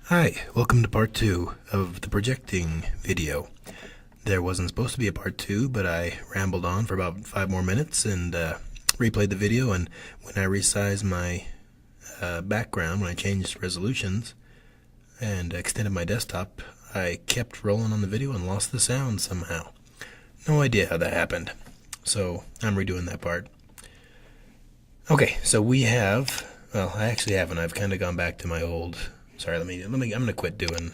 Hi, welcome to part 2 of the projecting video. There wasn't supposed to be a part 2, but I rambled on for about 5 more minutes and replayed the video, and when I resized my background, when I changed resolutions and extended my desktop, I kept rolling on the video and lost the sound somehow. No idea how that happened, so I'm redoing that part. Okay, so we have, well, I actually haven't. I've kind of gone back to my old. Sorry, I'm gonna quit doing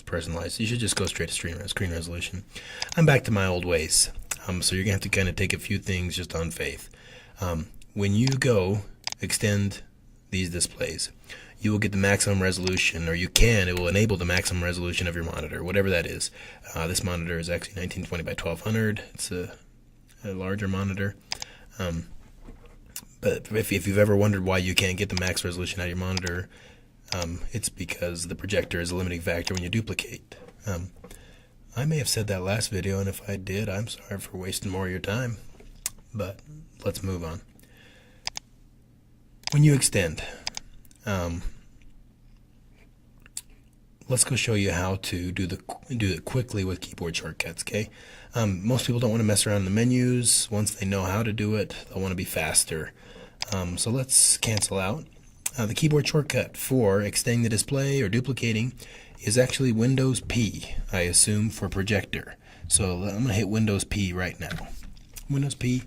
personalized. You should just go straight to screen resolution. I'm back to my old ways. So you're gonna have to kind of take a few things just on faith. When you go extend these displays, you will get the maximum resolution, or it will enable the maximum resolution of your monitor, whatever that is. This monitor is actually 1920 by 1200. It's a larger monitor. But if you've ever wondered why you can't get the max resolution out of your monitor, it's because the projector is a limiting factor when you duplicate. I may have said that last video, and if I did, I'm sorry for wasting more of your time. But let's move on. When you extend, let's go show you how to do it quickly with keyboard shortcuts. Okay, most people don't want to mess around in the menus. Once they know how to do it, they'll want to be faster. So let's cancel out. The keyboard shortcut for extending the display or duplicating is actually Windows P, I assume, for projector. So I'm going to hit Windows P right now. Windows P,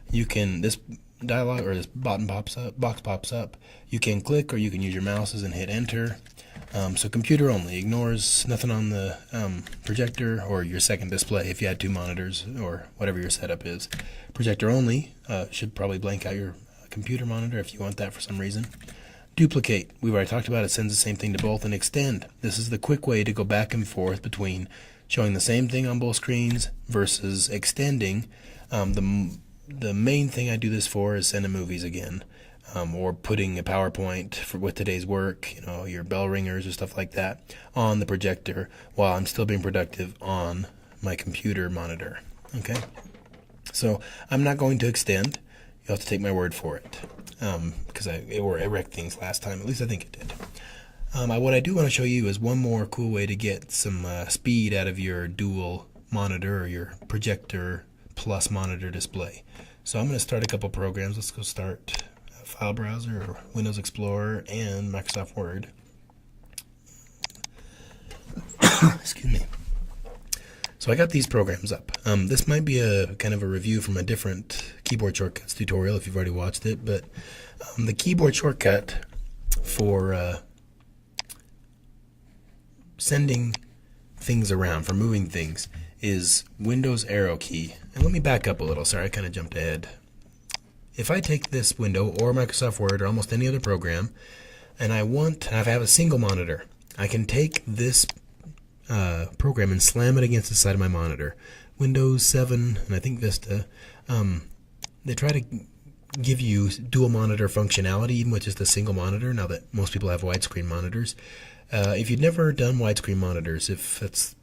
this dialog or this box pops up. You can click or you can use your mouses and hit enter. So computer only, ignores nothing on the projector or your second display if you had two monitors or whatever your setup is. Projector only should probably blank out your computer monitor if you want that for some reason. Duplicate, we've already talked about it, sends the same thing to both. And extend, this is the quick way to go back and forth between showing the same thing on both screens versus extending. The main thing I do this for is sending movies again, or putting a PowerPoint with today's work, your bell ringers or stuff like that, on the projector while I'm still being productive on my computer monitor. Okay, so I'm not going to extend. You'll have to take my word for it, because it wrecked things last time. At least I think it did. What I do want to show you is one more cool way to get some speed out of your dual monitor or your projector plus monitor display. So I'm going to start a couple programs. Let's go start File Browser or Windows Explorer and Microsoft Word. Excuse me. So I got these programs up. This might be a kind of a review from a different keyboard shortcuts tutorial if you've already watched it, but the keyboard shortcut for sending things around, for moving things, is Windows arrow key. And let me back up a little. Sorry, I kind of jumped ahead. If I take this window or Microsoft Word or almost any other program, and I have a single monitor, I can take this program and slam it against the side of my monitor. Windows 7 and I think Vista, they try to give you dual monitor functionality even with just a single monitor, now that most people have widescreen monitors. If you've never done widescreen monitors, if it's,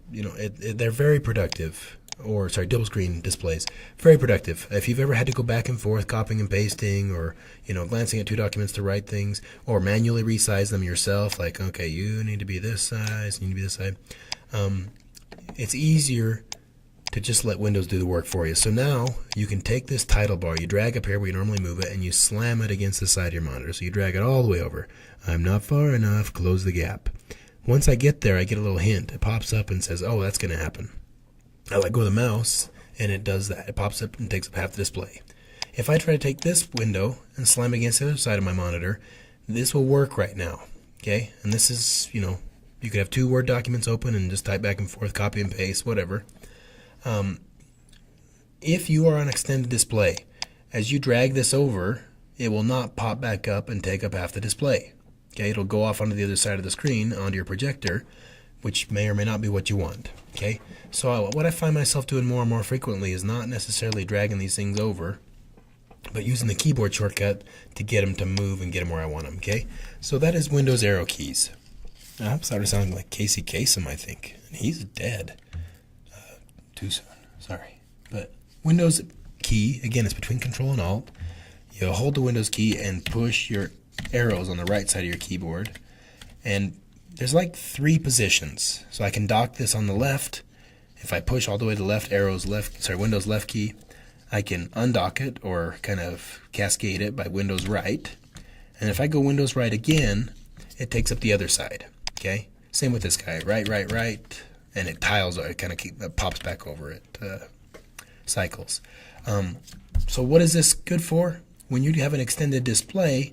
they're very productive. Or sorry, double screen displays, very productive. If you've ever had to go back and forth copying and pasting, or glancing at two documents to write things, or manually resize them yourself, like, okay, you need to be this size, you need to be this size, it's easier to just let Windows do the work for you. So now you can take this title bar, you drag up here where you normally move it, and you slam it against the side of your monitor. So you drag it all the way over. I'm not far enough, close the gap. Once I get there, I get a little hint. It pops up and says, oh, that's going to happen. I let go of the mouse, and it does that. It pops up and takes up half the display. If I try to take this window and slam it against the other side of my monitor, this will work right now. Okay? And this is, you could have two Word documents open and just type back and forth, copy and paste, whatever. If you are on extended display, as you drag this over, it will not pop back up and take up half the display. Okay? It'll go off onto the other side of the screen, onto your projector, which may or may not be what you want. Okay, so what I find myself doing more and more frequently is not necessarily dragging these things over, but using the keyboard shortcut to get them to move and get them where I want them. Okay, so that is Windows arrow keys. I'm starting sounding like Casey Kasem, I think, and he's dead. Too soon, sorry. But Windows key, again, it's between Control and Alt. You hold the Windows key and push your arrows on the right side of your keyboard, And there's like 3 positions. So I can dock this on the left. If I push all the way to the left, Windows left key, I can undock it or kind of cascade it by Windows right. And if I go Windows right again, it takes up the other side. Okay? Same with this guy. Right, and it tiles, it kind of pops back over it, cycles. So what is this good for? When you have an extended display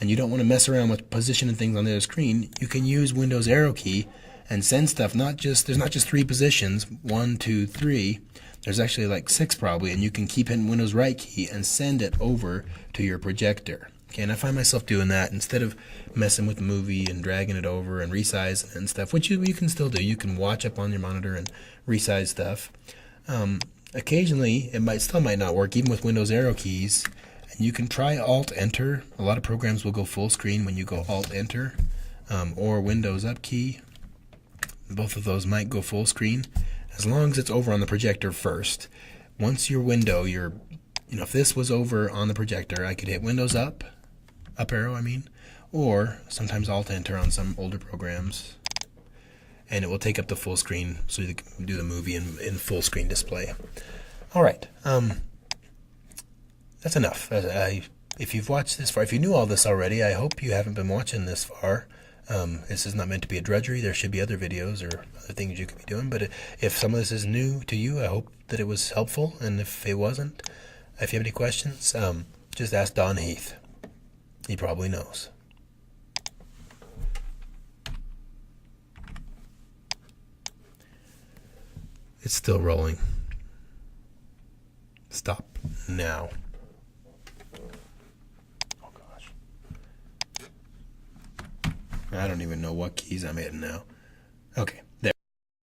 and you don't want to mess around with positioning things on the other screen, you can use Windows arrow key and send stuff. There's not just 3 positions, 1, 2, 3. There's actually like 6 probably, and you can keep hitting Windows right key and send it over to your projector. Okay, and I find myself doing that instead of messing with the movie and dragging it over and resizing and stuff, which you can still do. You can watch up on your monitor and resize stuff. Occasionally, it still might not work, even with Windows arrow keys. And you can try Alt-Enter. A lot of programs will go full screen when you go Alt-Enter, or Windows up key. Both of those might go full screen, as long as it's over on the projector first. Once your window, if this was over on the projector, I could hit Windows up arrow, or sometimes Alt-Enter on some older programs, and it will take up the full screen so you can do the movie in full screen display. All right, that's enough. If you've watched this far, if you knew all this already, I hope you haven't been watching this far. This is not meant to be a drudgery. There should be other videos or other things you could be doing, but if some of this is new to you, I hope that it was helpful, and if it wasn't, if you have any questions, just ask Don Heath. He probably knows. It's still rolling. Stop now. Oh gosh. I don't even know what keys I'm hitting now. Okay.